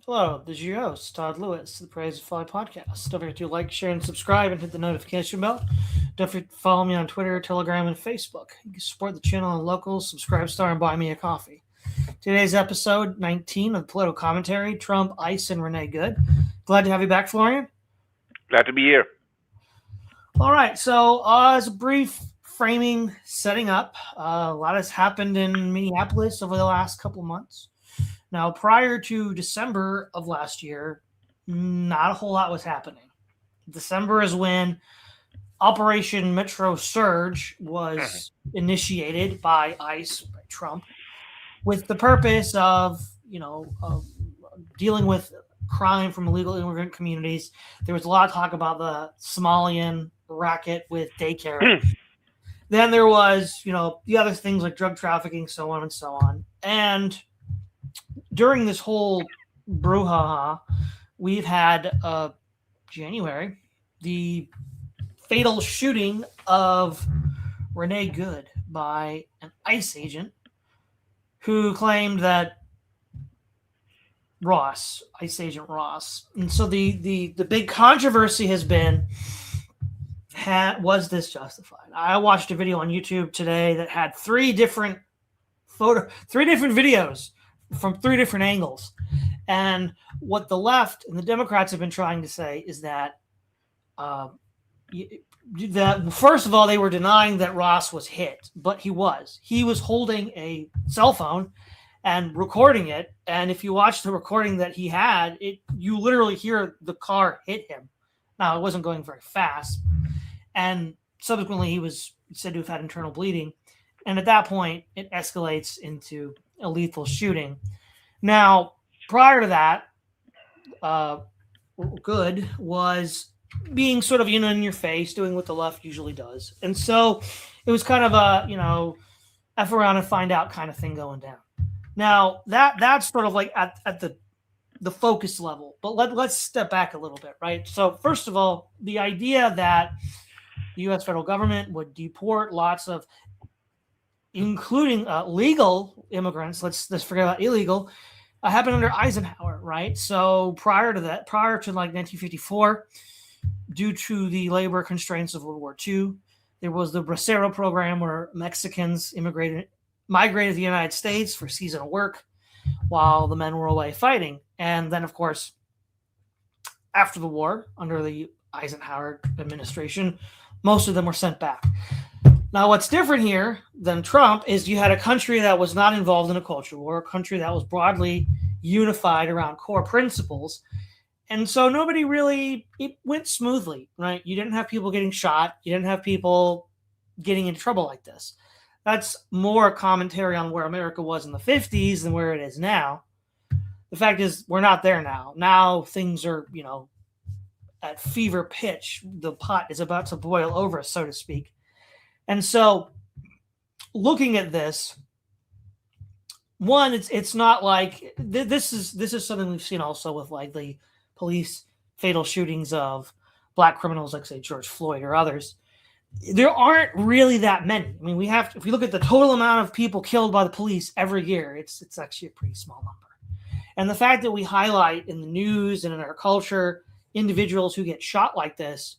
Hello, this is your host, Todd Lewis, the Praise of Fly podcast. Don't forget to like, share, and subscribe and hit the notification bell. Don't forget to follow me on Twitter, Telegram, and Facebook. You can support the channel on Locals, Subscribe Star, and buy me a coffee. Today's episode 19 of Political Commentary, Trump, ICE, and Renee Good. Glad to have you back, Florian. Glad to be here. All right, so as a brief framing, setting up, a lot has happened in Minneapolis over the last couple of months. Now, prior to December of last year, not a whole lot was happening. December is when Operation Metro Surge was initiated by ICE, by Trump, with the purpose of, dealing with crime from illegal immigrant communities. There was a lot of talk about the Somalian racket with daycare. Then there was, the other things like drug trafficking, so on and so on. And during this whole brouhaha, we've had January, the fatal shooting of Renee Good by an ICE agent who claimed that ICE agent Ross. And so the big controversy has been, was this justified? I watched a video on YouTube today that had three different videos from three different angles. And what the left and the Democrats have been trying to say is that first of all, they were denying that Ross was hit, but he was. He was holding a cell phone and recording it. And if you watch the recording that he had, you literally hear the car hit him. Now, it wasn't going very fast. And subsequently, he was said to have had internal bleeding. And at that point, it escalates into a lethal shooting. Now, prior to that, Good was being sort of, in your face, doing what the left usually does. And so it was kind of a, F around and find out kind of thing going down. Now, that's sort of like at the focus level. But let's step back a little bit, right? So first of all, the idea that the U.S. federal government would deport lots of, including legal immigrants, let's forget about illegal, happened under Eisenhower, right? So prior to like 1954, due to the labor constraints of World War II, there was the Bracero program where Mexicans migrated to the United States for seasonal work while the men were away fighting. And then, of course, after the war, under the Eisenhower administration, most of them were sent back. Now, what's different here than Trump is you had a country that was not involved in a culture war, a country that was broadly unified around core principles. And so it went smoothly, right? You didn't have people getting shot. You didn't have people getting into trouble like this. That's more commentary on where America was in the 50s than where it is now. The fact is, we're not there now. Now things are, at fever pitch. The pot is about to boil over, so to speak. And so looking at this, one, it's not like this is something we've seen also with like the police fatal shootings of black criminals like, say, George Floyd or others. There aren't really that many. I mean, if you look at the total amount of people killed by the police every year, it's actually a pretty small number. And the fact that we highlight in the news and in our culture individuals who get shot like this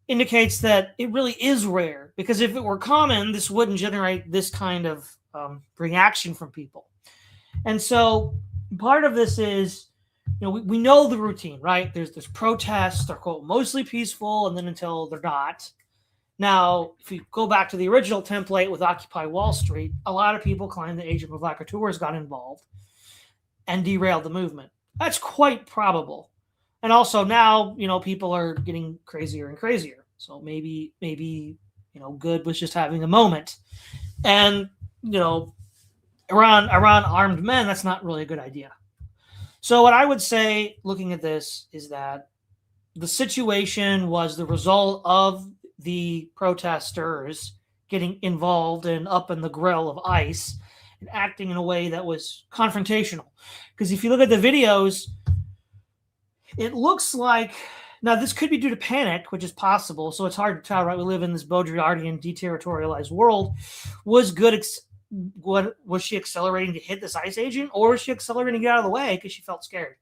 indicates that it really is rare, because if it were common, this wouldn't generate this kind of reaction from people. And so part of this is, we know the routine, right? There's protests, they're quote mostly peaceful, and then until they're not. Now, if you go back to the original template with Occupy Wall Street, a lot of people claim that agent provocateurs got involved and derailed the movement. That's quite probable. And also now, people are getting crazier and crazier. So maybe, Good was just having a moment. And, around armed men, that's not really a good idea. So what I would say, looking at this, is that the situation was the result of the protesters getting involved and up in the grill of ICE and acting in a way that was confrontational. Because if you look at the videos, it looks like, now this could be due to panic, which is possible, so it's hard to tell, right? We live in this Baudrillardian, deterritorialized world. Was she accelerating to hit this ICE agent, or was she accelerating to get out of the way because she felt scared?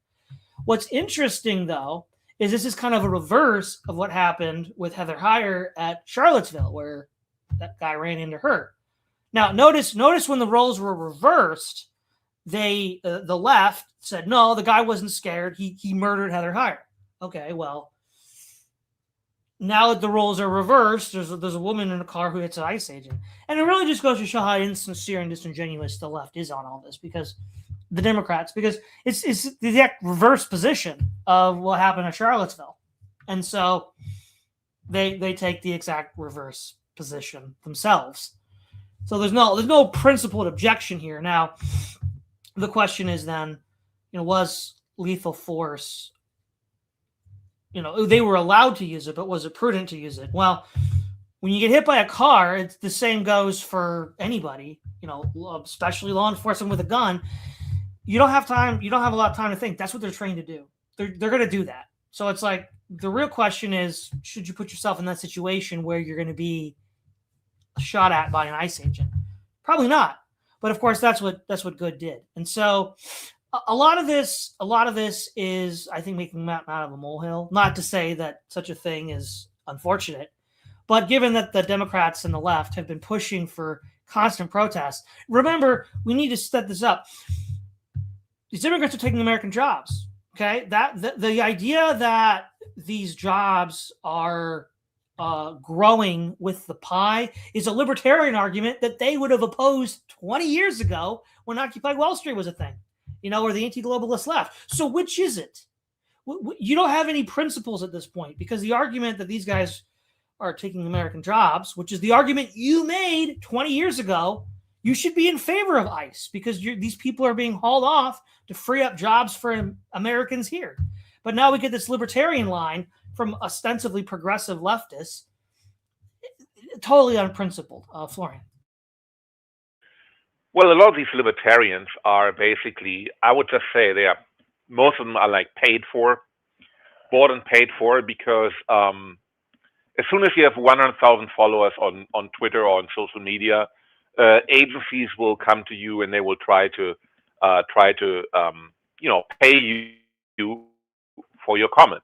What's interesting, though, is this is kind of a reverse of what happened with Heather Heyer at Charlottesville, where that guy ran into her. Now, notice when the roles were reversed, the left said, no, the guy wasn't scared. He murdered Heather Heyer. Okay, well, now that the roles are reversed, there's a woman in a car who hits an ICE agent. And it really just goes to show how insincere and disingenuous the left is on all this, because the Democrats, because it's the exact reverse position of what happened at Charlottesville. And so they take the exact reverse position themselves. So there's no principled objection here. Now, the question is then, was lethal force, they were allowed to use it, but was it prudent to use it? Well, when you get hit by a car, it's the same goes for anybody, especially law enforcement with a gun. You don't have time. You don't have a lot of time to think. That's what they're trained to do. They're going to do that. So it's like, the real question is, should you put yourself in that situation where you're going to be shot at by an ICE agent? Probably not. But of course, that's what Good did. And so a lot of this is, I think, making a mountain out of a molehill. Not to say that such a thing is unfortunate, but given that the Democrats and the left have been pushing for constant protests, remember, we need to set this up. These immigrants are taking American jobs. Okay, the idea that these jobs are growing with the pie is a libertarian argument that they would have opposed 20 years ago when Occupy Wall Street was a thing, or the anti-globalist left. So which is it? You don't have any principles at this point, because the argument that these guys are taking American jobs, which is the argument you made 20 years ago, you should be in favor of ICE, because these people are being hauled off to free up jobs for Americans here. But now we get this libertarian line from ostensibly progressive leftists, totally unprincipled. Florian. Well, a lot of these libertarians are basically, I would just say most of them are like bought and paid for, because as soon as you have 100,000 followers on Twitter or on social media, agencies will come to you and they will try to pay you for your comment.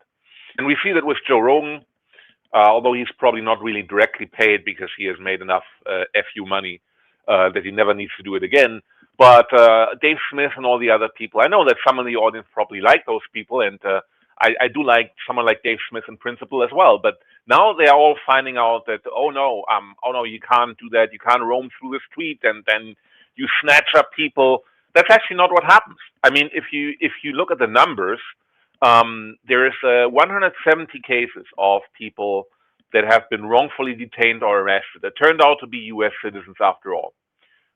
And we see that with Joe Rogan, although he's probably not really directly paid because he has made enough FU money that he never needs to do it again. But Dave Smith and all the other people, I know that some of the audience probably like those people, and I do like someone like Dave Smith in principle as well. But now they are all finding out that, oh no, you can't do that. You can't roam through the street and then you snatch up people. That's actually not what happens. I mean, if you look at the numbers, there is 170 cases of people that have been wrongfully detained or arrested that turned out to be U.S. citizens after all.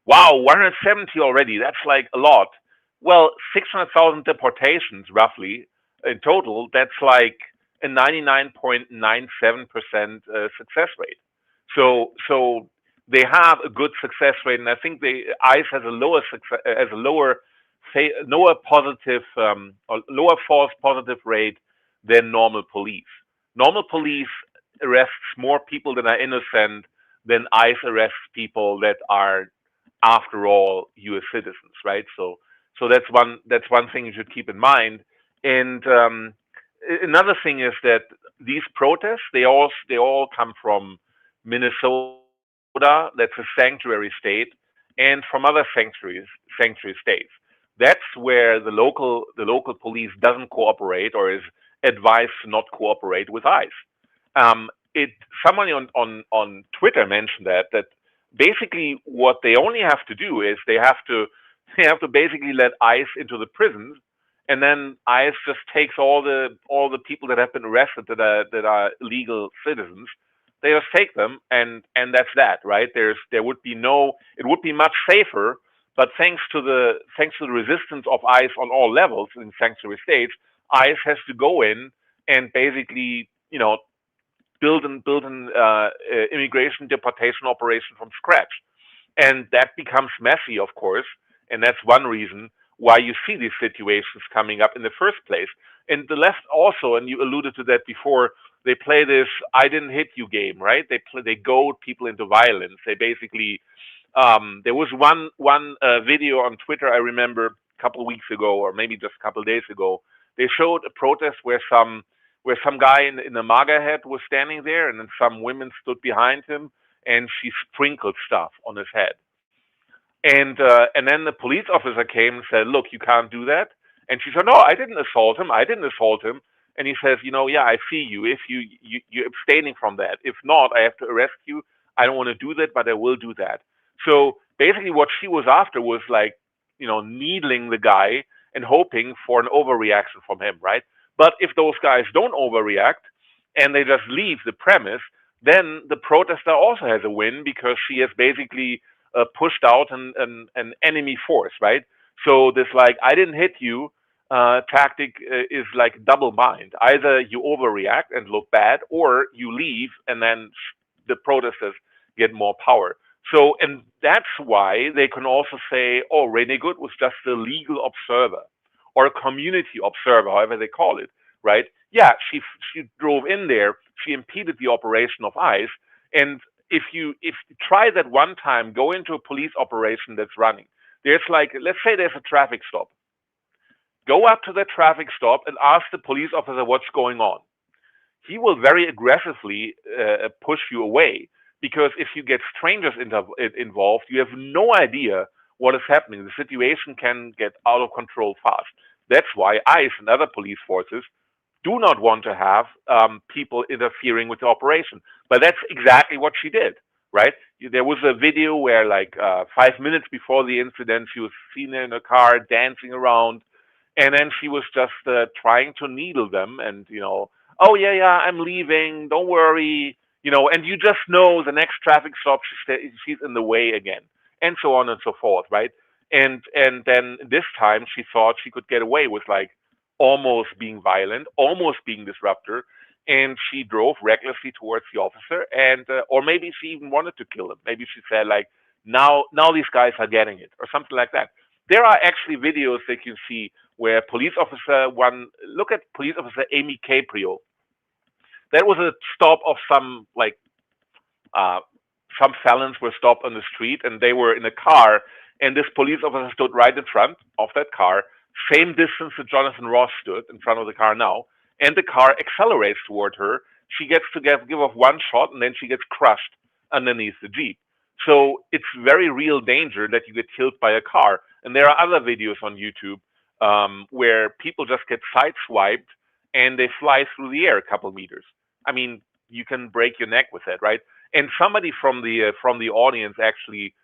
Wow, 170 already. That's like a lot. Well, 600,000 deportations roughly in total. That's like a 99.97% success rate. So they have a good success rate, and I think ICE has a lower lower false positive rate than normal police. Normal police arrests more people that are innocent than ICE arrests people that are, after all, U.S. citizens, right? So that's one thing you should keep in mind. And another thing is that these protests, they all come from Minnesota, that's a sanctuary state, and from other sanctuary states. That's where the local police doesn't cooperate or is advised to not cooperate with ICE. Somebody on Twitter mentioned that basically what they only have to do is they have to basically let ICE into the prisons, and then ICE just takes all the people that have been arrested that are legal citizens. They just take them, and that's that, right? It would be much safer, but thanks to the resistance of ICE on all levels in sanctuary states, ICE has to go in and basically, build an immigration deportation operation from scratch, and that becomes messy, of course, and that's one reason why you see these situations coming up in the first place. And the left also, and you alluded to that before, they play this "I didn't hit you" game, right? They goad people into violence. They basically, there was one video on Twitter I remember a couple of weeks ago, or maybe just a couple of days ago, They showed a protest where some guy in a MAGA hat was standing there, and then some women stood behind him, and she sprinkled stuff on his head. And then the police officer came and said, "Look, you can't do that." And she said, "No, I didn't assault him. I didn't assault him." And he says, "Yeah, I see you. If you're abstaining from that. If not, I have to arrest you. I don't want to do that, but I will do that." So basically, what she was after was like, needling the guy and hoping for an overreaction from him, right? But if those guys don't overreact and they just leave the premise, then the protester also has a win because she has basically pushed out an enemy force, right? So this like I didn't hit you tactic is like double bind. Either you overreact and look bad, or you leave and then the protesters get more power. So, and that's why they can also say, oh, Renee Good was just a legal observer or a community observer, however they call it, right? Yeah, she drove in there, she impeded the operation of ICE, and if you try that one time, go into a police operation that's running. There's like, let's say there's a traffic stop. Go up to the traffic stop and ask the police officer what's going on. He will very aggressively push you away, because if you get strangers involved, you have no idea what is happening. The situation can get out of control fast. That's why ICE and other police forces do not want to have people interfering with the operation. But that's exactly what she did, right? There was a video where, like, 5 minutes before the incident, she was seen in a car dancing around, and then she was just trying to needle them, and oh yeah, I'm leaving, don't worry, and you just know the next traffic stop she's in the way again, and so on and so forth, right? And then this time she thought she could get away with like almost being violent, almost being disruptor, and she drove recklessly towards the officer, and or maybe she even wanted to kill him. Maybe she said like, now these guys are getting it, or something like that. There are actually videos that you see where look at police officer Amy Caprio. That was a stop of some felons were stopped on the street, and they were in a car, and this police officer stood right in front of that car, same distance that Jonathan Ross stood in front of the car now, and the car accelerates toward her. She gets to give off one shot, and then she gets crushed underneath the Jeep. So it's very real danger that you get killed by a car. And there are other videos on YouTube where people just get sideswiped and they fly through the air a couple meters. I mean, you can break your neck with that, right? And somebody from the audience actually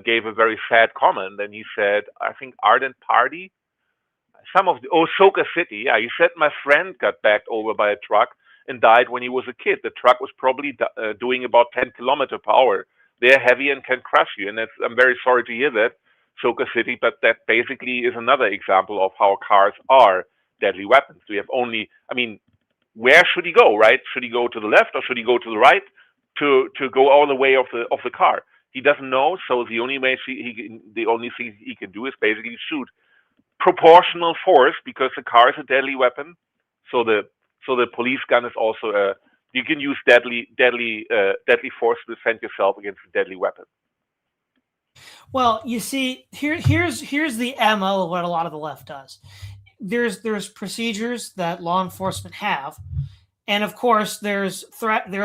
gave a very sad comment, and he said, I think Ardent Party, Soka City, yeah, he said my friend got backed over by a truck and died when he was a kid. The truck was probably doing about 10 kilometers per hour. They're heavy and can crush you, and I'm very sorry to hear that, Soka City, but that basically is another example of how cars are deadly weapons. We have only, where should he go, right? Should he go to the left or should he go to the right to go all the way of the car? He doesn't know, so the only thing he can do is basically shoot proportional force, because the car is a deadly weapon. So the police gun is also you can use deadly force to defend yourself against a deadly weapon. Well, you see, here's the MO of what a lot of the left does. There's procedures that law enforcement have, and of course there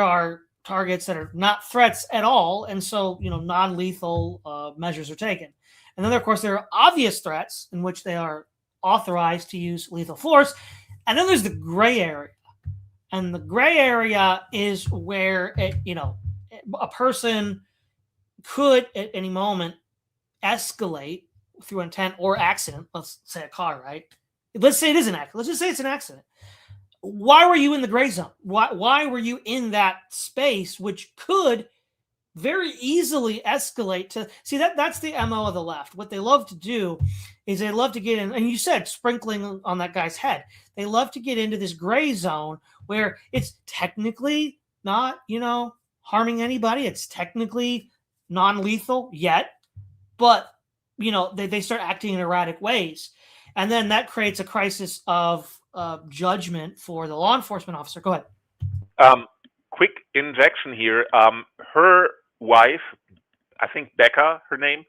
are targets that are not threats at all, and so non-lethal measures are taken. And then of course there are obvious threats in which they are authorized to use lethal force, and then there's the gray area. And the gray area is where a person could at any moment escalate through intent or accident. Let's say a car, right? Let's say it is an accident. Let's just say it's an accident. Why were you in the gray zone? Why were you in that space, which could very easily escalate to see that's the MO of the left. What they love to do is they love to get in, and you said sprinkling on that guy's head. They love to get into this gray zone where it's technically not, harming anybody. It's technically non-lethal yet, but they start acting in erratic ways, and then that creates a crisis of judgment for the law enforcement officer. Go ahead. Quick injection here. Her wife, I think Becca, her name,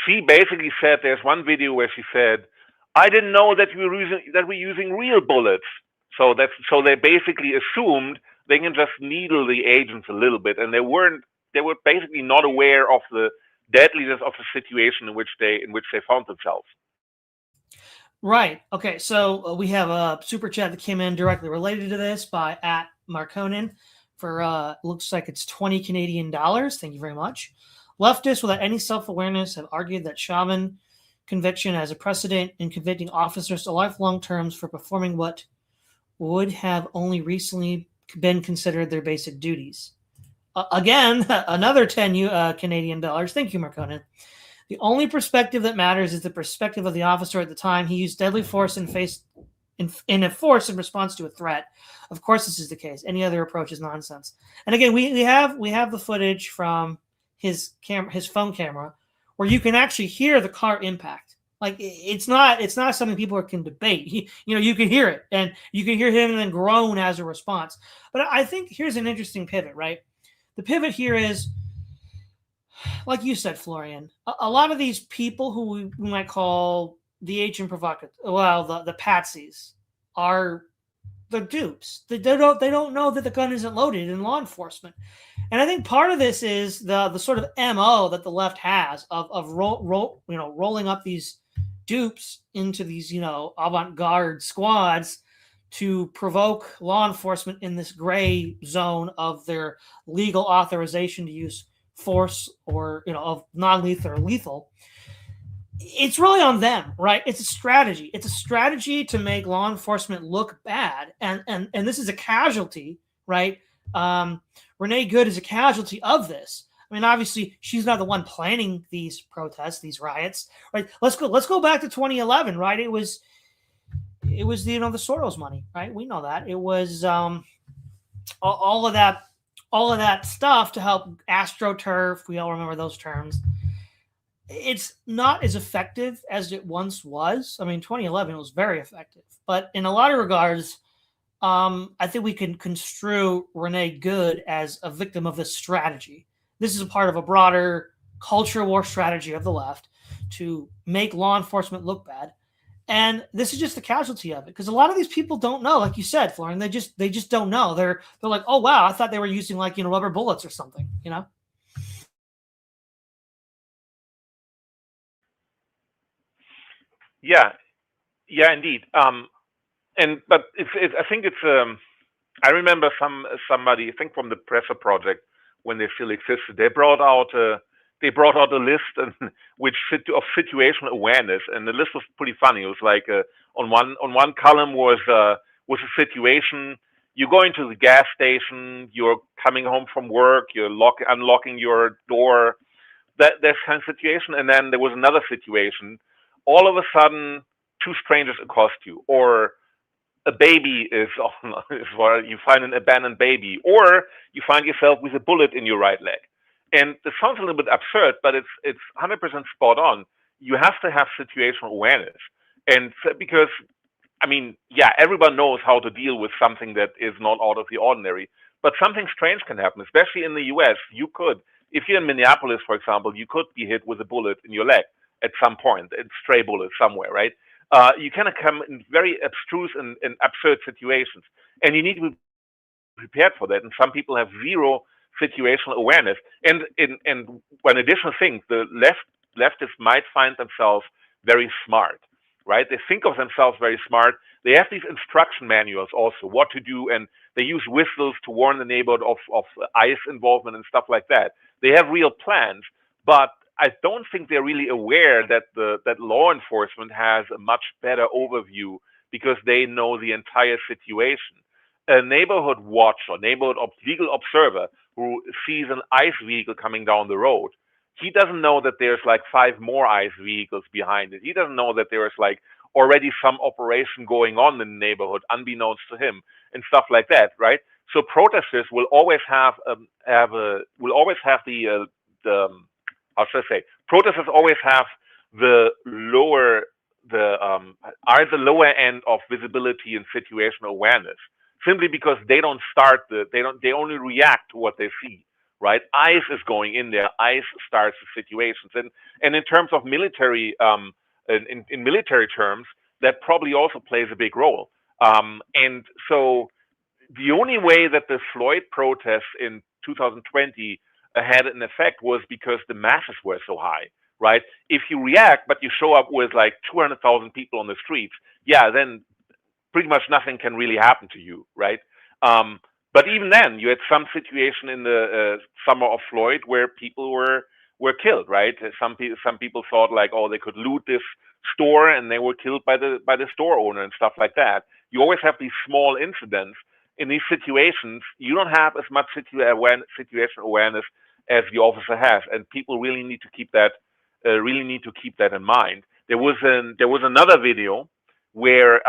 she basically said, there's one video where she said, I didn't know that we're using real bullets. So they basically assumed they can just needle the agents a little bit, and they were basically not aware of the deadliness of the situation in which they found themselves. Right. Okay. So we have a super chat that came in directly related to this by at Marconin for looks like it's 20 Canadian dollars. Thank you very much. Leftists without any self-awareness have argued that Chauvin conviction as a precedent in convicting officers to lifelong terms for performing what would have only recently been considered their basic duties. Again, another 10 Canadian dollars. Thank you, Marconin. The only perspective that matters is the perspective of the officer at the time. He used deadly force in response to a threat. Of course, this is the case. Any other approach is nonsense. And again, we have the footage from his phone camera, where you can actually hear the car impact. Like it's not something people can debate. You can hear it, and you can hear him then groan as a response. But I think here's an interesting pivot, right? The pivot here is, like you said, Florian, a lot of these people who we might call the agent provocateur, well, the patsies, are the dupes. They don't know that the gun isn't loaded in law enforcement. And I think part of this is the sort of MO that the left has of rolling up these dupes into these avant-garde squads to provoke law enforcement in this gray zone of their legal authorization to use force, or of non-lethal or lethal. It's really on them, right? It's a strategy. It's a strategy to make law enforcement look bad, and this is a casualty, right? Renee Good is a casualty of this. I mean, obviously, she's not the one planning these protests, these riots, right? Let's go back to 2011, right? It was the Soros money, right? We know that. It was all of that stuff to help AstroTurf. We all remember those terms. It's not as effective as it once was. I mean, 2011 was very effective, but in a lot of regards, I think we can construe Renee Good as a victim of this strategy. This is a part of a broader culture war strategy of the left to make law enforcement look bad. And this is just the casualty of it, because a lot of these people don't know, like you said, Florian. They just don't know. They're like, oh wow, I thought they were using rubber bullets or something. Yeah, yeah, indeed. But I think it's. I remember somebody, I think from the Presser Project, when they still existed, they brought out a list of situational awareness, and the list was pretty funny. It was like on one column was a situation. You're going to the gas station. You're coming home from work. You're unlocking your door. That kind of situation. And then there was another situation. All of a sudden, two strangers accost you, or a baby or you find an abandoned baby, or you find yourself with a bullet in your right leg. And this sounds a little bit absurd, but it's 100% spot on. You have to have situational awareness, and because I mean, yeah, everyone knows how to deal with something that is not out of the ordinary, but something strange can happen, especially in the U.S. If you're in Minneapolis, for example, you could be hit with a bullet in your leg at some point, a stray bullet somewhere, right? You kind of come in very abstruse and absurd situations, and you need to be prepared for that. And some people have zero situational awareness. And one additional thing, the leftists might find themselves very smart, right? They think of themselves very smart. They have these instruction manuals also, what to do, and they use whistles to warn the neighborhood of ICE involvement and stuff like that. They have real plans, but I don't think they're really aware that law enforcement has a much better overview because they know the entire situation. A neighborhood watch or neighborhood legal observer who sees an ICE vehicle coming down the road, he doesn't know that there's like 5 more ICE vehicles behind it. He doesn't know that there is like already some operation going on in the neighborhood unbeknownst to him and stuff like that, right? So protesters will always have the how should I say? Protesters always have the lower end of visibility and situational awareness, simply because they only react to what they see, right? ICE is going in there. ICE starts the situations, and in terms of military, in military terms, that probably also plays a big role. And so the only way that the Floyd protests in 2020 had an effect was because the masses were so high, right? If you react, but you show up with like 200,000 people on the streets, yeah, then pretty much nothing can really happen to you, right? Um, but even then, you had some situation in the summer of Floyd where people were killed, right? Some people thought like, oh, they could loot this store, and they were killed by the store owner and stuff like that. You always have these small incidents. In these situations, you don't have as much situation awareness as the officer has, and people really need to keep that in mind. There was another video where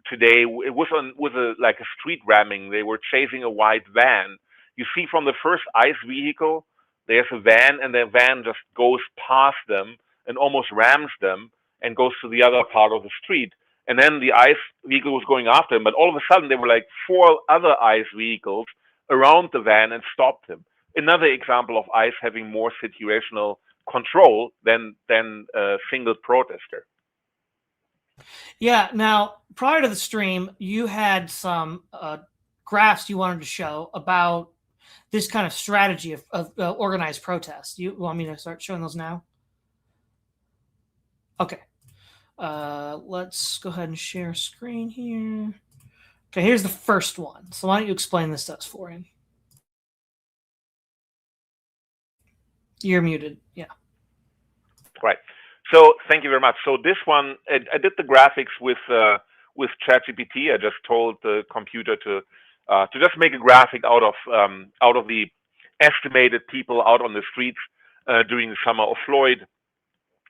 today it was a like a street ramming. They were chasing a white van. You see from the first ICE vehicle, there's a van, and the van just goes past them and almost rams them and goes to the other part of the street. And then the ICE vehicle was going after him, but all of a sudden there were like four other ICE vehicles around the van and stopped him. Another example of ICE having more situational control than a single protester. Yeah. Now, prior to the stream, you had some graphs you wanted to show about this kind of strategy of organized protest. You want me to start showing those now? Okay. Let's go ahead and share screen here. Okay, here's the first one. So why don't you explain this to us, Florian? You're muted. Yeah. Right. So thank you very much. So this one, I did the graphics with ChatGPT. I just told the computer to just make a graphic out of the estimated people out on the streets during the summer of Floyd.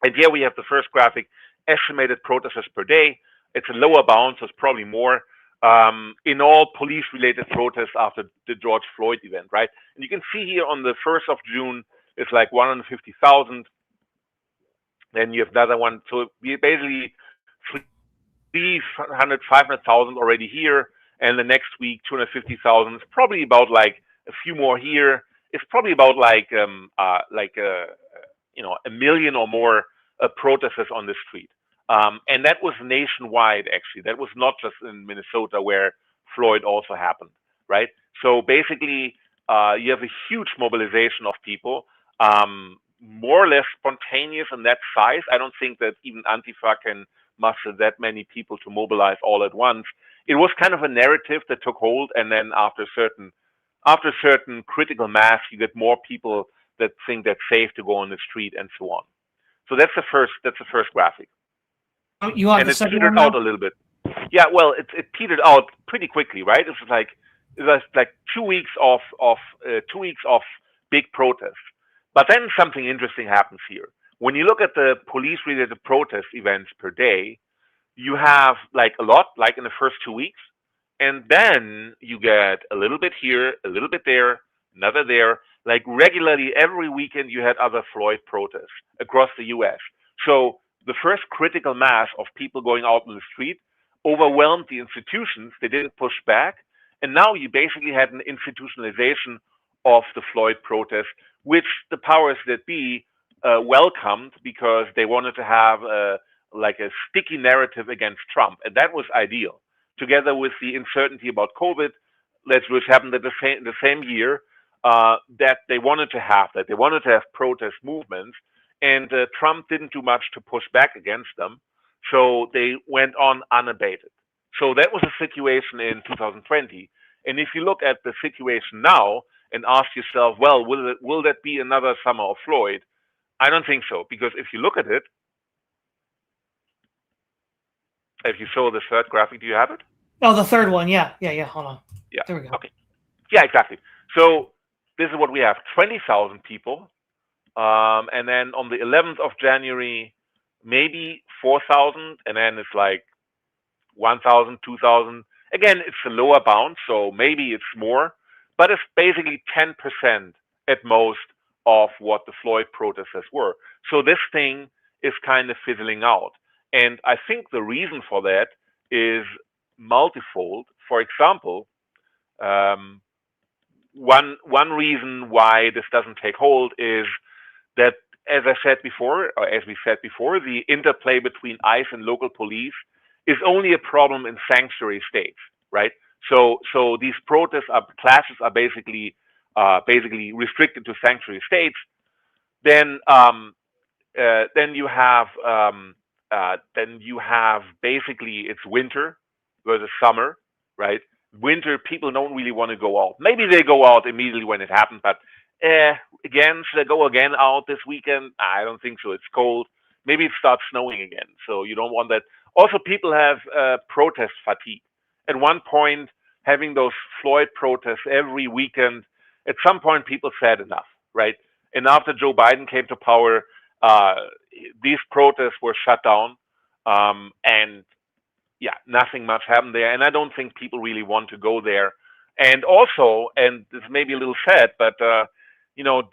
And here we have the first graphic: estimated protesters per day. It's a lower bound, so it's probably more in all police-related protests after the George Floyd event, right? And you can see here on the 1st of June, it's like 150,000. Then you have another one. So we basically 300, 500,000 already here. And the next week, 250,000. It's probably about like a few more here. It's probably about like a million or more protesters on the street. And that was nationwide, actually. That was not just in Minnesota where Floyd also happened, right? So basically, you have a huge mobilization of people. More or less spontaneous in that size. I don't think that even Antifa can muster that many people to mobilize all at once. It was kind of a narrative that took hold, and then after certain critical mass, you get more people that think that's safe to go on the street and so on. So that's the first graphic. You want and the it second petered one out now? a little bit. Yeah, well, it petered out pretty quickly, right? It was like 2 weeks of big protests. But then something interesting happens here. When you look at the police-related protest events per day, you have like a lot, like in the first 2 weeks, and then you get a little bit here, a little bit there, another there. Like regularly every weekend, you had other Floyd protests across the U.S. So the first critical mass of people going out on the street overwhelmed the institutions. They didn't push back, and now you basically had an institutionalization of the Floyd protest, which the powers that be welcomed because they wanted to have like a sticky narrative against Trump, and that was ideal. Together with the uncertainty about COVID, which happened at the same year, that they wanted to have that. They wanted to have protest movements, and Trump didn't do much to push back against them, so they went on unabated. So that was a situation in 2020. And if you look at the situation now and ask yourself, well, will that be another summer of Floyd? I don't think so, because if you look at it, if you show the third graphic, do you have it? Oh, the third one. Yeah. Hold on. Yeah. There we go. Okay. Yeah, exactly. So this is what we have: 20,000 people, and then on the 11th of January, maybe 4,000, and then it's like 1,000, 2,000. Again, it's a lower bound, so maybe it's more, but it's basically 10% at most of what the Floyd protesters were. So this thing is kind of fizzling out. And I think the reason for that is multifold. For example, one reason why this doesn't take hold is that as I said before, or as we said before, the interplay between ICE and local police is only a problem in sanctuary states, right? So these clashes are basically restricted to sanctuary states. Then then you have basically it's winter versus summer, right? Winter people don't really want to go out. Maybe they go out immediately when it happens, but again, should I go again out this weekend? I don't think so. It's cold. Maybe it starts snowing again, so you don't want that. Also, people have protest fatigue. At one point, having those Floyd protests every weekend, at some point, people said enough, right? And after Joe Biden came to power, uh, these protests were shut down, and yeah, nothing much happened there. And I don't think people really want to go there. And also, and this may be a little sad, but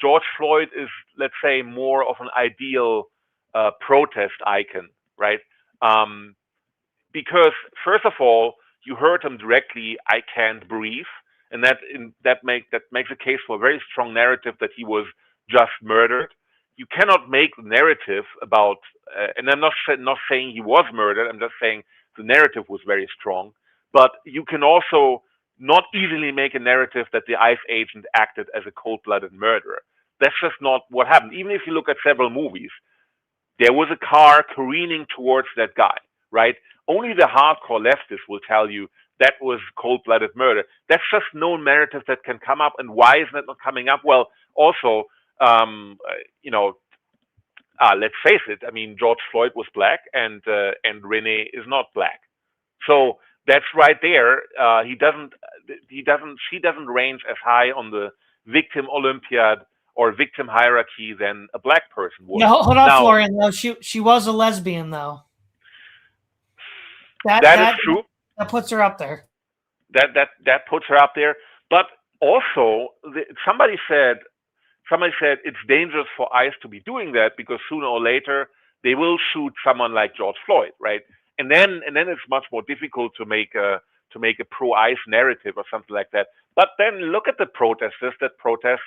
George Floyd is, let's say, more of an ideal protest icon, right? Um, because first of all, you heard him directly. I can't breathe, and that makes a case for a very strong narrative that he was just murdered. You cannot make the narrative about, and I'm not saying he was murdered. I'm just saying the narrative was very strong. But you can also not easily make a narrative that the ICE agent acted as a cold-blooded murderer. That's just not what happened. Even if you look at several movies, there was a car careening towards that guy, right? Only the hardcore leftists will tell you that was cold-blooded murder. That's just no narrative that can come up. And why is that not coming up? Well, also, um, uh, you know, let's face it. I mean, George Floyd was black, and Renee is not black. So that's right there. She doesn't range as high on the victim Olympiad or victim hierarchy than a black person would. Yeah, hold on, Now, Florian. Though she was a lesbian, though. That that is that true. that puts her up there. That puts her up there. But also, somebody said it's dangerous for ICE to be doing that because sooner or later they will shoot someone like George Floyd, right? And then it's much more difficult to make a pro ICE narrative or something like that. But then look at the protesters that protest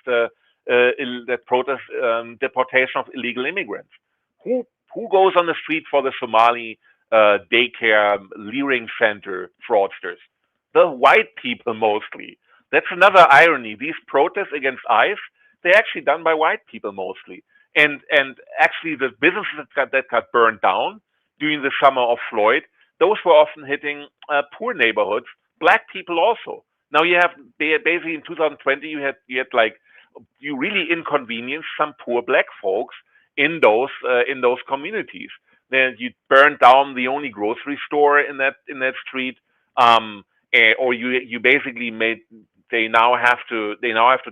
deportation of illegal immigrants. Who goes on the street for the Somali daycare leering center fraudsters? The white people mostly. That's another irony. These protests against ICE, they're actually done by white people mostly. And actually the businesses that got burned down during the summer of Floyd, those were often hitting poor neighborhoods, black people also. Now you have basically in 2020 you had like you really inconvenienced some poor black folks in those communities. Then you burned down the only grocery store in that street, um, or you basically made they now have to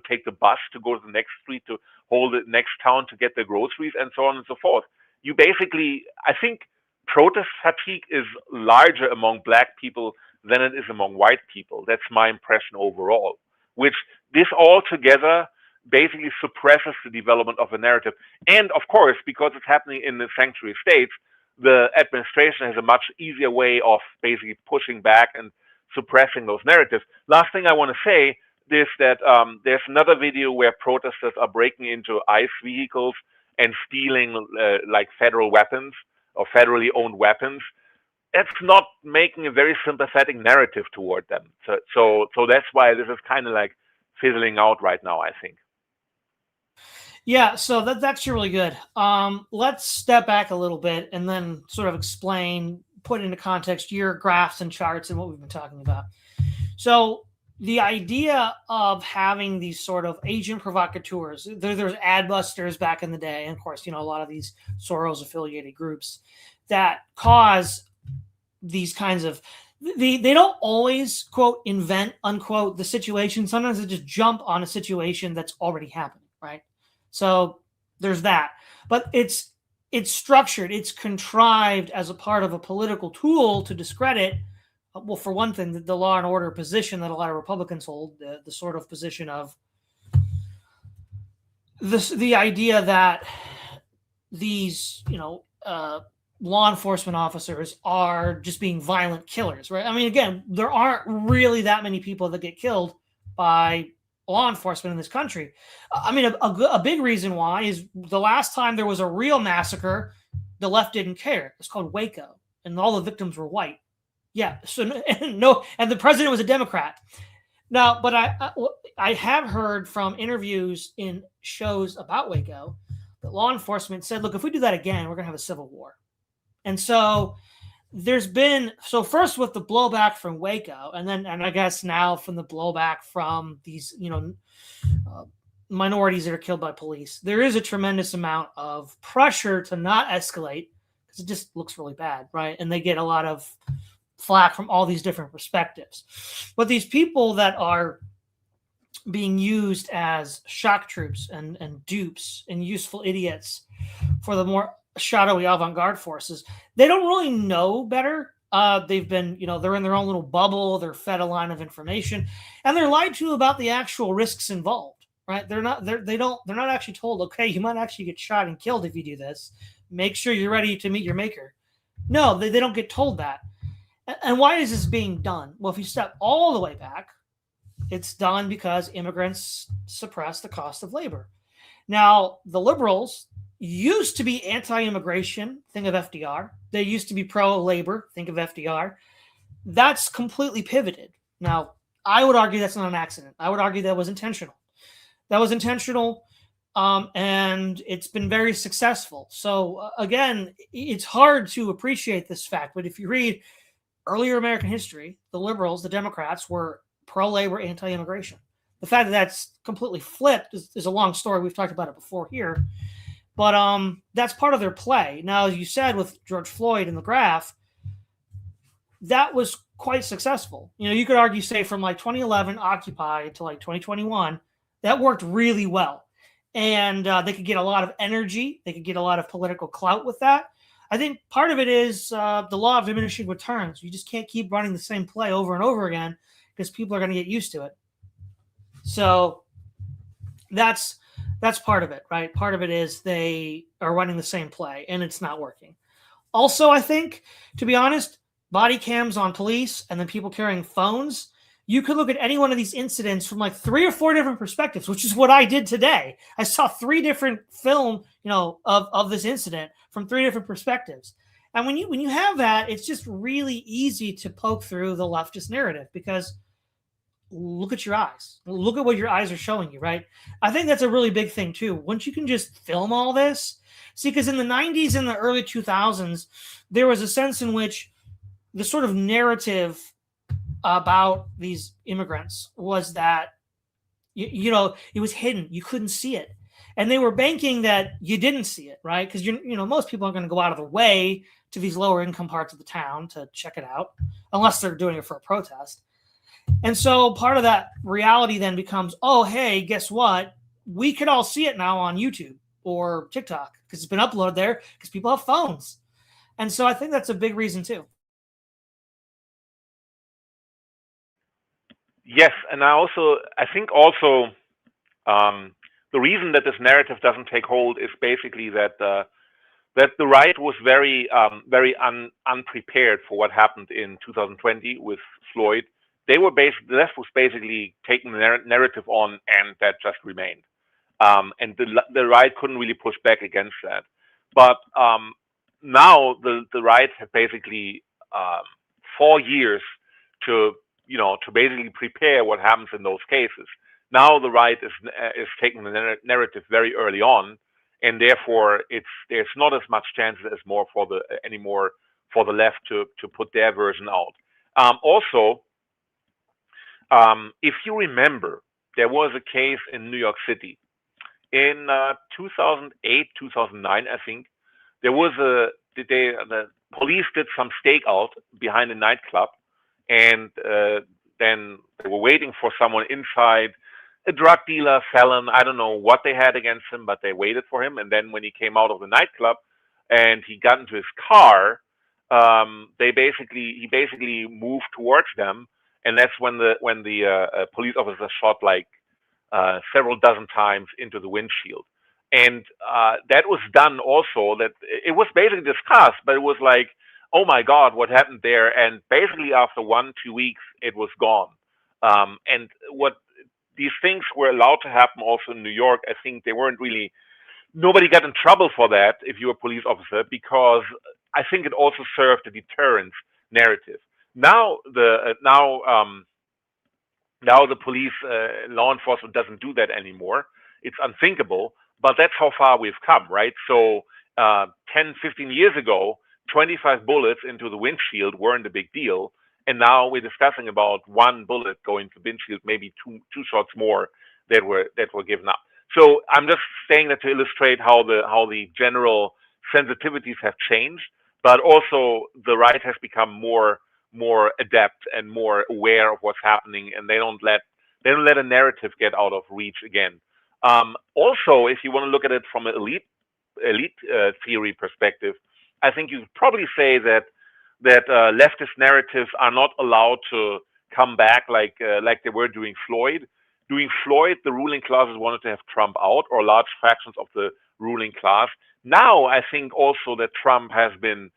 take the bus to go to the next street to hold the next town to get their groceries and so on and so forth. You basically, I think, protest fatigue is larger among black people than it is among white people. That's my impression overall. Which this all together basically suppresses the development of a narrative. And of course, because it's happening in the sanctuary states, the administration has a much easier way of basically pushing back and suppressing those narratives. Last thing I want to say is that there's another video where protesters are breaking into ICE vehicles and stealing like federal weapons or federally owned weapons. That's not making a very sympathetic narrative toward them. So that's why this is kind of like fizzling out right now, I think. Yeah, so that's really good. Let's step back a little bit and then sort of explain, put into context your graphs and charts and what we've been talking about. So the idea of having these sort of agent provocateurs, there's ad busters back in the day, and of course, a lot of these Soros affiliated groups that cause these kinds of they don't always quote invent unquote the situation. Sometimes they just jump on a situation that's already happening, right? So there's that. But it's structured, it's contrived as a part of a political tool to discredit, well, for one thing, the law and order position that a lot of Republicans hold, the sort of position of the idea that these, law enforcement officers are just being violent killers, right? I mean, again, there aren't really that many people that get killed by law enforcement in this country. I mean, a big reason why is the last time there was a real massacre, the left didn't care. It's called Waco, and all the victims were white. Yeah, so no, and the president was a Democrat. Now, but I have heard from interviews in shows about Waco that law enforcement said, look, if we do that again, we're going to have a civil war. And so there's been, so first with the blowback from Waco, and I guess now from the blowback from these, minorities that are killed by police, there is a tremendous amount of pressure to not escalate because it just looks really bad, right? And they get a lot of flack from all these different perspectives. But these people that are being used as shock troops and dupes and useful idiots for the more shadowy avant-garde forces, they don't really know better. They've been, they're in their own little bubble. They're fed a line of information, and they're lied to about the actual risks involved. Right? They're not actually told, okay, you might actually get shot and killed if you do this. Make sure you're ready to meet your maker. No, they don't get told that. And why is this being done? Well, if you step all the way back, it's done because immigrants suppress the cost of labor. Now, the liberals used to be anti-immigration, think of FDR. They used to be pro-labor, think of FDR. That's completely pivoted. Now, I would argue that's not an accident. I would argue that was intentional. That was intentional, and it's been very successful. So, again, it's hard to appreciate this fact, but if you read earlier American history, the liberals, the Democrats, were pro-labor, anti-immigration. The fact that that's completely flipped is a long story. We've talked about it before here. But that's part of their play. Now, as you said with George Floyd and the graph, that was quite successful. You could argue, say, from like 2011 Occupy to like 2021, that worked really well. And they could get a lot of energy. They could get a lot of political clout with that. I think part of it is the law of diminishing returns. You just can't keep running the same play over and over again because people are going to get used to it. So that's part of it, right? Part of it is they are running the same play and it's not working. Also, I think, to be honest, body cams on police and then people carrying phones, you could look at any one of these incidents from like 3 or 4 different perspectives, which is what I did today. I saw 3 different film, of this incident from 3 different perspectives. And when you have that, it's just really easy to poke through the leftist narrative because look at your eyes. Look at what your eyes are showing you, right? I think that's a really big thing too. Once you can just film all this, see, because in the 90s and the early 2000s, there was a sense in which the sort of narrative about these immigrants was that, it was hidden. You couldn't see it. And they were banking that you didn't see it, right? Because, most people aren't going to go out of their way to these lower income parts of the town to check it out, unless they're doing it for a protest. And so part of that reality then becomes, oh, hey, guess what? We could all see it now on YouTube or TikTok because it's been uploaded there because people have phones. And so I think that's a big reason too. Yes, and I think also the reason that this narrative doesn't take hold is basically that the right was very unprepared for what happened in 2020 with Floyd. The left was basically taking the narrative on, and that just remained. And the right couldn't really push back against that. But now the right have basically 4 years to basically prepare what happens in those cases. Now the right is taking the narrative very early on, and therefore there's not as much chance anymore for the left to put their version out. Also, if you remember, there was a case in New York City in 2008, 2009, I think. There was the police did some stakeout behind a nightclub, and then they were waiting for someone inside, a drug dealer, felon. I don't know what they had against him, but they waited for him. And then when he came out of the nightclub and he got into his car, he basically moved towards them, and that's when the police officer shot like several dozen times into the windshield. And that was done also. That it was basically discussed, but it was like, oh my God, what happened there? And basically after 1-2 weeks, it was gone. And what these things were allowed to happen also in New York. I think they weren't really, nobody got in trouble for that if you're a police officer, because I think it also served a deterrence narrative. Now now the police, law enforcement doesn't do that anymore. It's unthinkable, but that's how far we've come, right? So 10, 15 years ago, 25 bullets into the windshield weren't a big deal. And now we're discussing about one bullet going to windshield, maybe two shots more that were given up. So I'm just saying that to illustrate how the general sensitivities have changed, but also the right has become more adept and more aware of what's happening, and they don't let a narrative get out of reach again. Also, if you want to look at it from an elite theory perspective, I think you could probably say that leftist narratives are not allowed to come back like they were during Floyd. During Floyd, the ruling classes wanted to have Trump out, or large factions of the ruling class. Now, I think also that Trump has been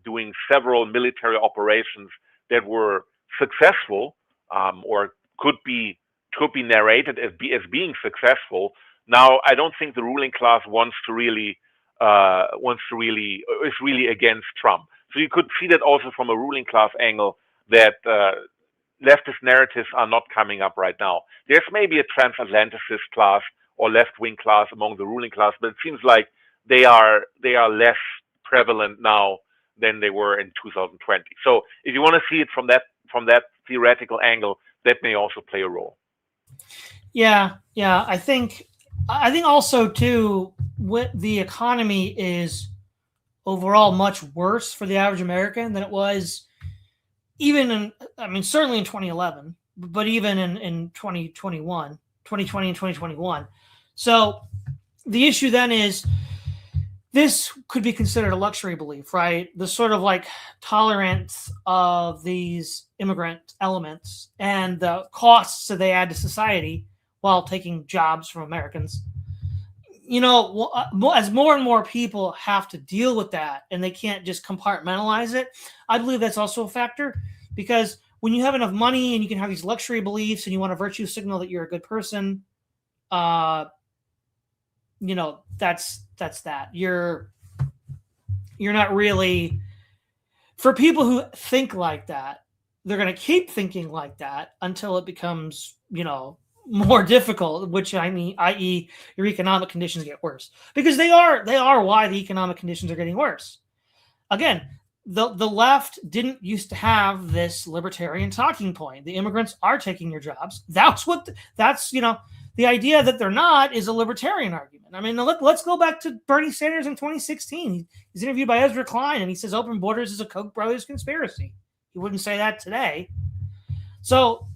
doing several military operations that were successful, or could be narrated as being successful. Now, I don't think the ruling class is really against Trump. So you could see that also from a ruling class angle, that leftist narratives are not coming up right now. There's maybe a transatlanticist class or left-wing class among the ruling class, but it seems like they are less prevalent now than they were in 2020. So if you want to see it from that theoretical angle, that may also play a role. Yeah. I think also too, what the economy is overall much worse for the average American than it was certainly in 2011, but even in 2021, 2020 and 2021. So the issue then is, this could be considered a luxury belief, right? The sort of like tolerance of these immigrant elements and the costs that they add to society while taking jobs from Americans. As more and more people have to deal with that and they can't just compartmentalize it, I believe that's also a factor, because when you have enough money and you can have these luxury beliefs and you want to virtue signal that you're a good person, that's that. You're not really, for people who think like that, they're going to keep thinking like that until it becomes, more difficult, which i.e. your economic conditions get worse, because they are why the economic conditions are getting worse. Again, the left didn't used to have this libertarian talking point. The immigrants are taking your jobs. The idea that they're not is a libertarian argument. Let's go back to Bernie Sanders in 2016. He's interviewed by Ezra Klein, and he says open borders is a Koch brothers conspiracy. He wouldn't say that today. So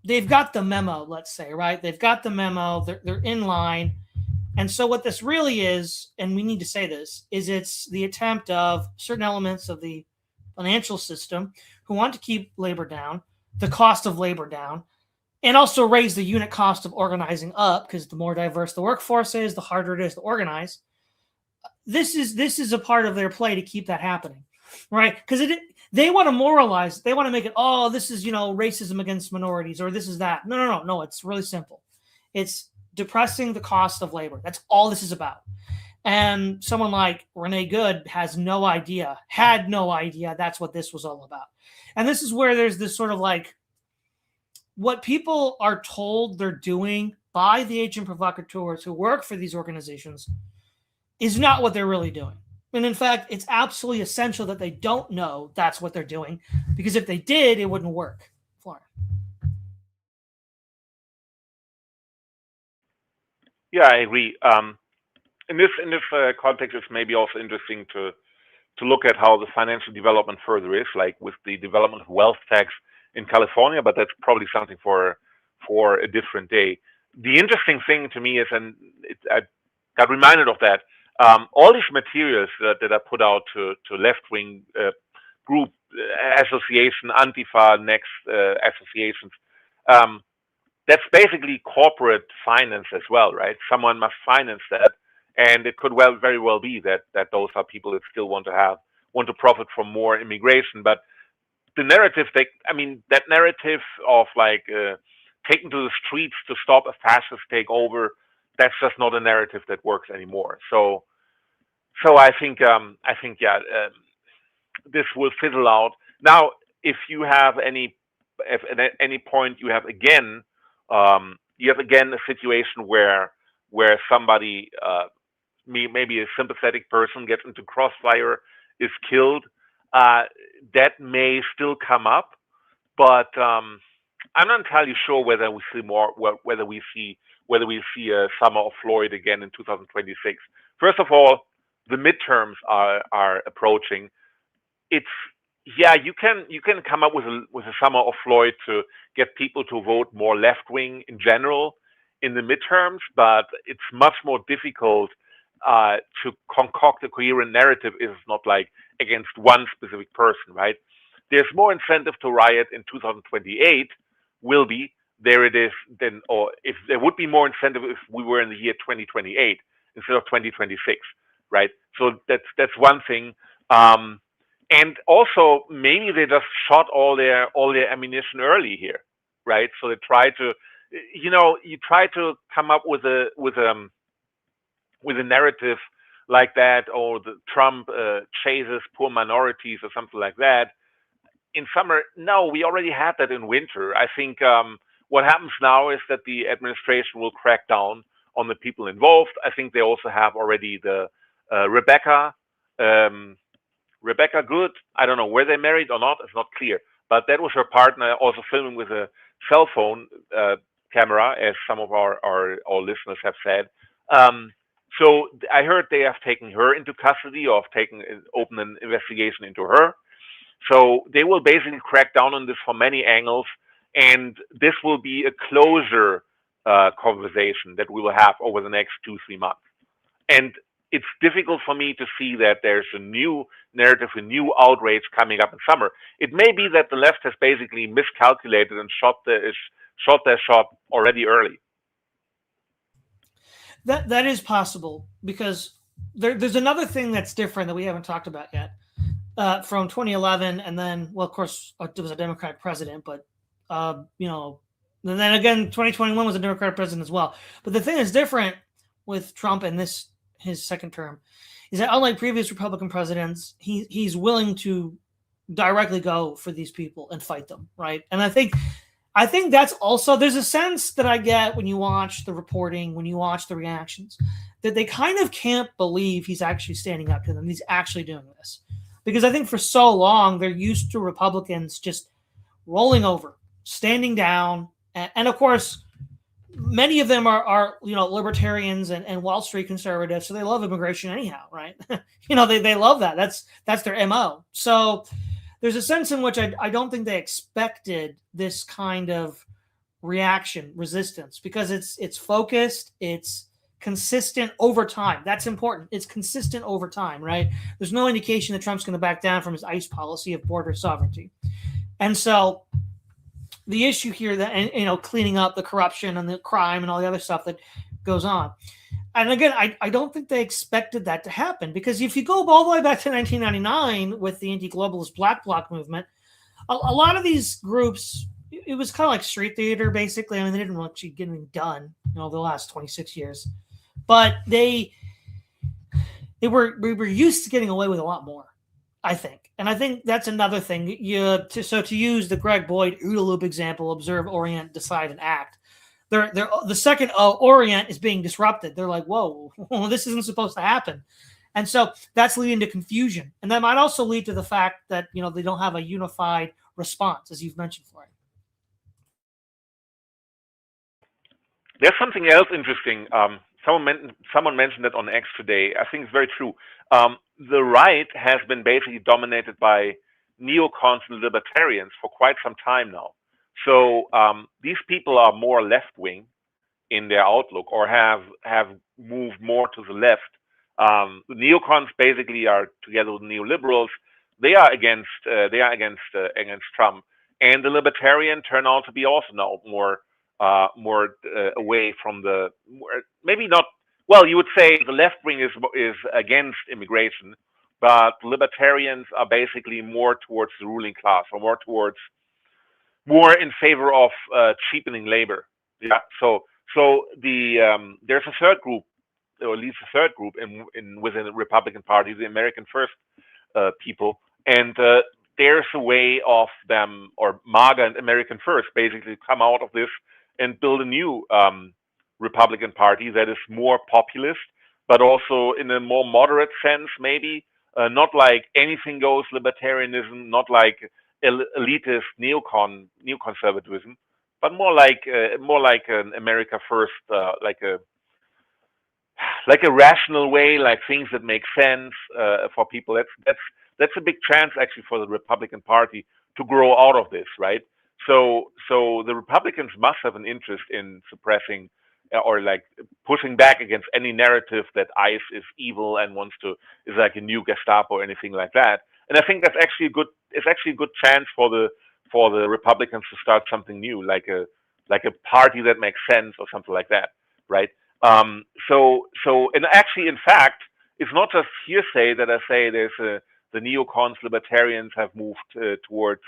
they've got the memo, let's say, right? They've got the memo. They're in line. And so what this really is, and we need to say this, is it's the attempt of certain elements of the financial system who want to keep labor down, the cost of labor down, and also raise the unit cost of organizing up, because the more diverse the workforce is, the harder it is to organize. This is a part of their play to keep that happening, right? Because they want to moralize. They want to make it, this is racism against minorities, or this is that. No. It's really simple. It's depressing the cost of labor. That's all this is about. And someone like Renee Good had no idea that's what this was all about. And this is where there's this sort of like, what people are told they're doing by the agent provocateurs who work for these organizations is not what they're really doing. And in fact, it's absolutely essential that they don't know that's what they're doing, because if they did, it wouldn't work. Florian. Yeah, I agree. In this context, it's maybe also interesting to look at how the financial development further is, like with the development of wealth tax in California, but that's probably something for a different day. The interesting thing to me is, and I got reminded of that, all these materials that are put out to left-wing group association, Antifa, next associations, that's basically corporate finance as well, right? Someone must finance that, and it could very well be that those are people that still want to profit from more immigration. But the narrative that narrative of like taking to the streets to stop a fascist takeover, that's just not a narrative that works anymore. So I think yeah, this will fizzle out. Now, if you have if at any point you have again a situation where somebody maybe a sympathetic person gets into crossfire, is killed, uh, that may still come up, but I'm not entirely sure whether we see whether we see a summer of Floyd again in 2026. First of all, the midterms are approaching. It's Yeah, you can come up with a summer of Floyd to get people to vote more left wing in general in the midterms, but it's much more difficult to concoct a coherent narrative if it's not like against one specific person, right? There's more incentive to riot in 2028. Will be there it is then, or if there would be more incentive if we were in the year 2028 instead of 2026, right? So that's one thing. Um, and also maybe they just shot all their ammunition early here, right? So they try to, you try to come up with a narrative like that, or the Trump chases poor minorities or something like that in summer. No, we already had that in winter. I think what happens now is that the administration will crack down on the people involved. I think they also have already the Rebecca. Um, Rebecca Good. I don't know where they married or not. It's not clear. But that was her partner, also filming with a cell phone camera, as some of our listeners have said. Um, so I heard they have taken her into custody, or have taken open an investigation into her. So they will basically crack down on this from many angles, and this will be a closer conversation that we will have over the next 2 3 months. And it's difficult for me to see that there's a new narrative, a new outrage coming up in summer. It may be that the left has basically miscalculated and shot their shot already early. That is possible because there's another thing that's different that we haven't talked about yet from 2011, and then, well, of course, it was a Democratic president, but you know, and then again, 2021 was a Democratic president as well. But the thing that's different with Trump and his second term is that, unlike previous Republican presidents, he's willing to directly go for these people and fight them, right? And I think that's also, there's a sense that I get when you watch the reporting, when you watch the reactions, that they kind of can't believe he's actually standing up to them. He's actually doing this. Because I think for so long they're used to Republicans just rolling over, standing down, and of course many of them are libertarians and Wall Street conservatives, so they love immigration anyhow, right? They love that. That's their MO. So there's a sense in which I don't think they expected this kind of reaction, resistance, because it's focused, it's consistent over time. That's important. It's consistent over time, right? There's no indication that Trump's going to back down from his ICE policy of border sovereignty. And so the issue here that, cleaning up the corruption and the crime and all the other stuff that goes on. And again, I don't think they expected that to happen, because if you go all the way back to 1999 with the anti-globalist Black Bloc movement, a lot of these groups, it was kind of like street theater, basically. I mean, they didn't actually get anything done, the last 26 years, but we were used to getting away with a lot more, I think. And I think that's another thing. To use the Greg Boyd OODA loop example, observe, orient, decide, and act. The second orient is being disrupted. They're like, whoa, this isn't supposed to happen. And so that's leading to confusion. And that might also lead to the fact that, they don't have a unified response, as you've mentioned, Florian. There's something else interesting. Someone mentioned it on X today. I think it's very true. The right has been basically dominated by neocons and libertarians for quite some time now. So these people are more left wing in their outlook, or have moved more to the left. The neocons basically are together with neoliberals. They are against Trump, and the libertarian turn out to be also now more away from maybe not. Well, you would say the left wing is against immigration, but libertarians are basically more towards the ruling class, or more in favor of cheapening labor. Yeah. So there's a third group, or at least a third group in within the Republican Party, the American First people, and there's a way of them, or MAGA and American First, basically come out of this and build a new Republican Party that is more populist, but also in a more moderate sense, maybe not like anything goes libertarianism, not like elitist neoconservatism, but more like an America First, like a rational way, like things that make sense for people. That's a big chance actually for the Republican Party to grow out of this, right? So the Republicans must have an interest in suppressing or like pushing back against any narrative that ICE is evil and is like a new Gestapo or anything like that. And I think that's actually a good chance for the Republicans to start something new, like a party that makes sense or something like that, right? And actually, in fact, it's not just hearsay that I say the neocons libertarians have moved towards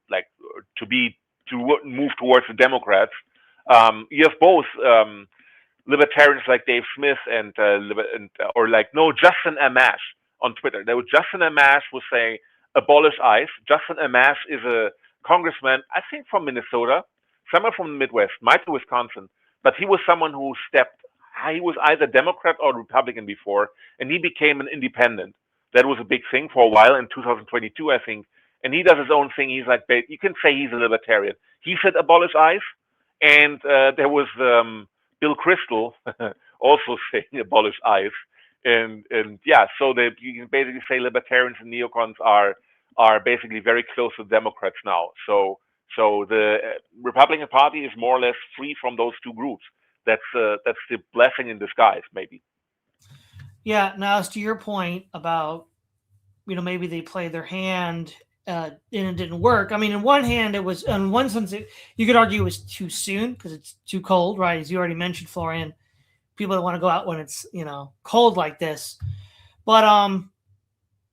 like to move towards the Democrats. You have both libertarians like Dave Smith or like no Justin Amash on Twitter. There was Justin Amash was saying abolish ICE. Justin Amash is a congressman, I think from Minnesota, somewhere from the Midwest, might be Wisconsin, but he was someone who he was either Democrat or Republican before, and he became an independent. That was a big thing for a while in 2022, I think. And he does his own thing. He's like, you can say he's a libertarian. He said abolish ICE, and there was Bill Kristol also saying abolish ICE, and yeah, so you can basically say libertarians and neocons are basically very close to Democrats now. So the Republican Party is more or less free from those two groups. That's the blessing in disguise, maybe. Yeah. Now, as to your point about, maybe they played their hand and it didn't work. I mean, in one hand, it was, in one sense, you could argue it was too soon because it's too cold, right? As you already mentioned, Florian, people don't want to go out when it's, cold like this. But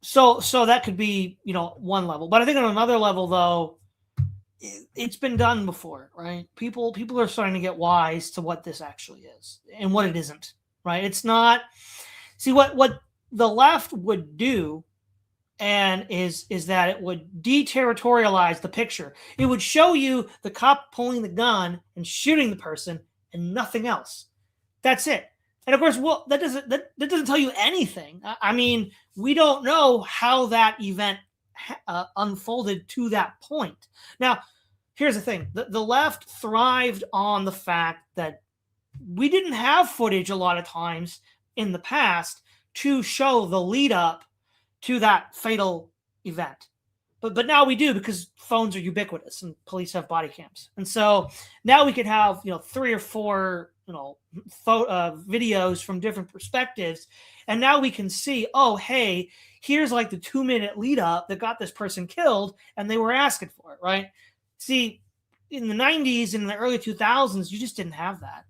so that could be, one level. But I think on another level, though, it's been done before, right? People are starting to get wise to what this actually is and what it isn't, right? It's not. See what the left would do, and is that it would deterritorialize the picture. It would show you the cop pulling the gun and shooting the person and nothing else. That's it. And of course, well, that doesn't tell you anything. I mean, we don't know how that event unfolded to that point. Now, here's the thing: the left thrived on the fact that we didn't have footage a lot of times in the past to show the lead up to that fatal event. But now we do, because phones are ubiquitous and police have body cams. And so now we could have, 3 or 4, videos from different perspectives. And now we can see, oh, hey, here's like the 2-minute lead up that got this person killed and they were asking for it, right? See, in the 90s and in the early 2000s, you just didn't have that.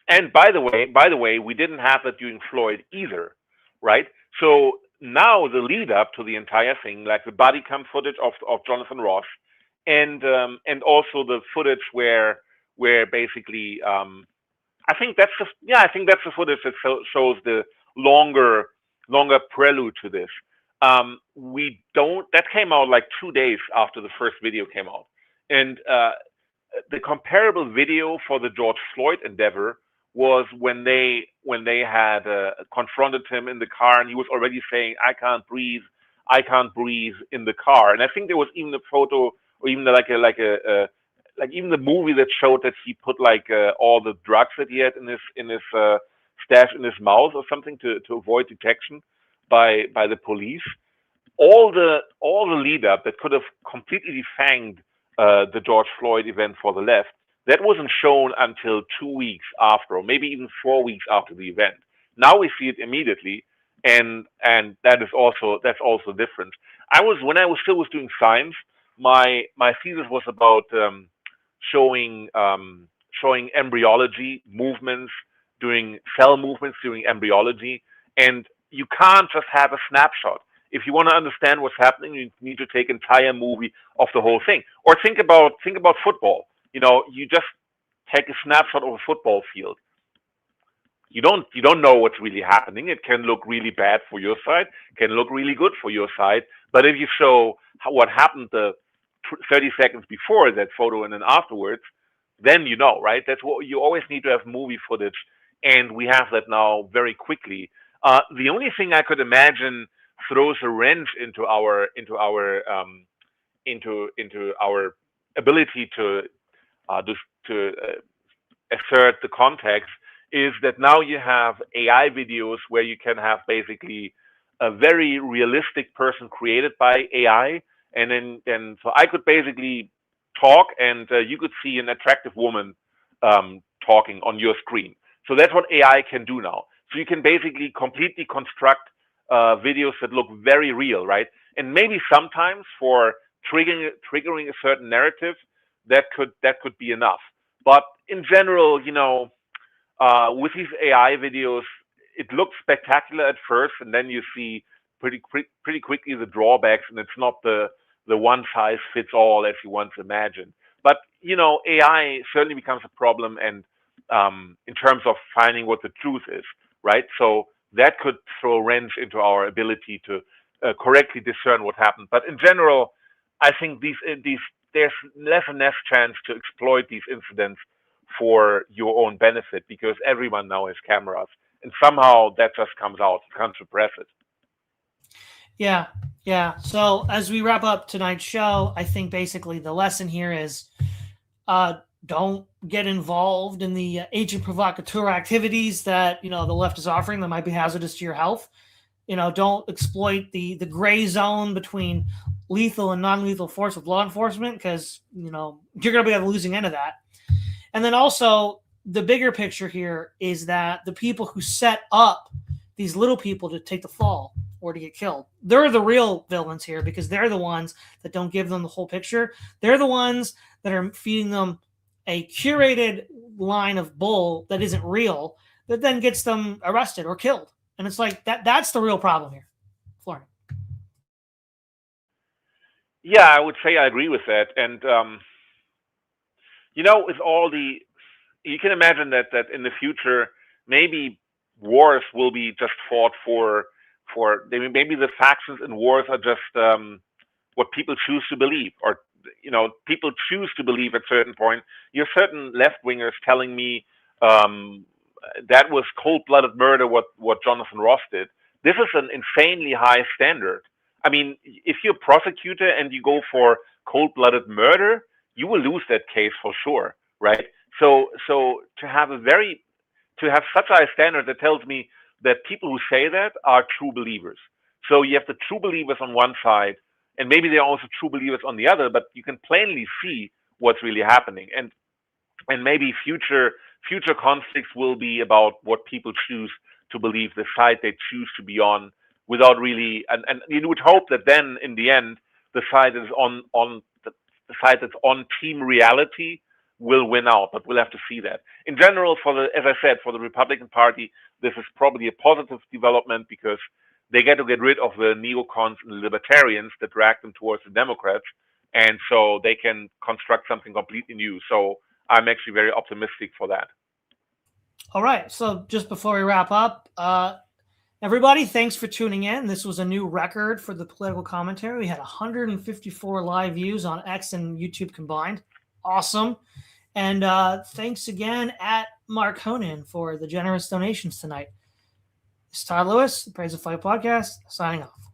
And by the way, we didn't have that during Floyd either, right? So now the lead up to the entire thing, like the body cam footage of Jonathan Ross, and also the footage where basically I think that's the footage that shows the longer prelude to this. That came out like 2 days after the first video came out, and the comparable video for the George Floyd endeavor was when they had confronted him in the car, and he was already saying, I can't breathe in the car. And I think there was even a photo, or even like even the movie that showed that he put all the drugs that he had in his stash in his mouth or something to avoid detection by the police. All the lead up that could have completely defanged the George Floyd event for the left, that wasn't shown until 2 weeks after, or maybe even 4 weeks after the event. Now we see it immediately, and that's also different. When I was still doing science, my thesis was about showing embryology movements during cell movements, during embryology, and you can't just have a snapshot. If you want to understand what's happening, you need to take entire movie of the whole thing. Or think about football. You just take a snapshot of a football field. You don't know what's really happening. It can look really bad for your side, can look really good for your side. But if you show what happened the 30 seconds before that photo and then afterwards, then right? That's what you always need to have movie footage, and we have that now very quickly. The only thing I could imagine throws a wrench into our ability to just to assert the context is that now you have AI videos where you can have basically a very realistic person created by AI, and then so I could basically talk, and you could see an attractive woman talking on your screen. So that's what AI can do now. So you can basically completely construct videos that look very real, right? And maybe sometimes for triggering a certain narrative, that could be enough. But in general, with these AI videos, it looks spectacular at first, and then you see pretty quickly the drawbacks, and it's not the one size fits all as you once imagined. But AI certainly becomes a problem, and in terms of finding what the truth is, right? So that could throw a wrench into our ability to correctly discern what happened. But in general, I think there's less and less chance to exploit these incidents for your own benefit, because everyone now has cameras, and somehow that just comes out. You can't suppress it. Yeah. So as we wrap up tonight's show, I think basically the lesson here is don't get involved in the agent provocateur activities that the left is offering that might be hazardous to your health. Don't exploit the gray zone between lethal and non-lethal force with law enforcement, because you're going to be on the losing end of that. And then also the bigger picture here is that the people who set up these little people to take the fall or to get killed, they're the real villains here, because they're the ones that don't give them the whole picture. They're the ones that are feeding them a curated line of bull that isn't real, that then gets them arrested or killed. And it's like that's the real problem here. Florian. Yeah, I would say I agree with that. And with all you can imagine that in the future, maybe wars will be just fought for maybe the factions in wars are just what people choose to believe, or people choose to believe at certain point. You're certain left wingers telling me that was cold-blooded murder what Jonathan Ross did. This is an insanely high standard. I mean, if you're a prosecutor and you go for cold-blooded murder, you will lose that case for sure, right? So to have such a high standard that tells me that people who say that are true believers. So you have the true believers on one side, and maybe there are also true believers on the other, but you can plainly see what's really happening. And maybe future conflicts will be about what people choose to believe, the side they choose to be on, without really, and you would hope that then in the end, the side is on the side that's on team reality will win out, but we'll have to see that. In general, as I said, for the Republican Party, this is probably a positive development, because they get to get rid of the neocons and the libertarians that drag them towards the Democrats, and so they can construct something completely new. So I'm actually very optimistic for that. All right. So just before we wrap up, everybody, thanks for tuning in. This was a new record for the political commentary. We had 154 live views on X and YouTube combined. Awesome. And thanks again at Mark Honan for the generous donations tonight. It's Todd Lewis, the Praise of Fight podcast, signing off.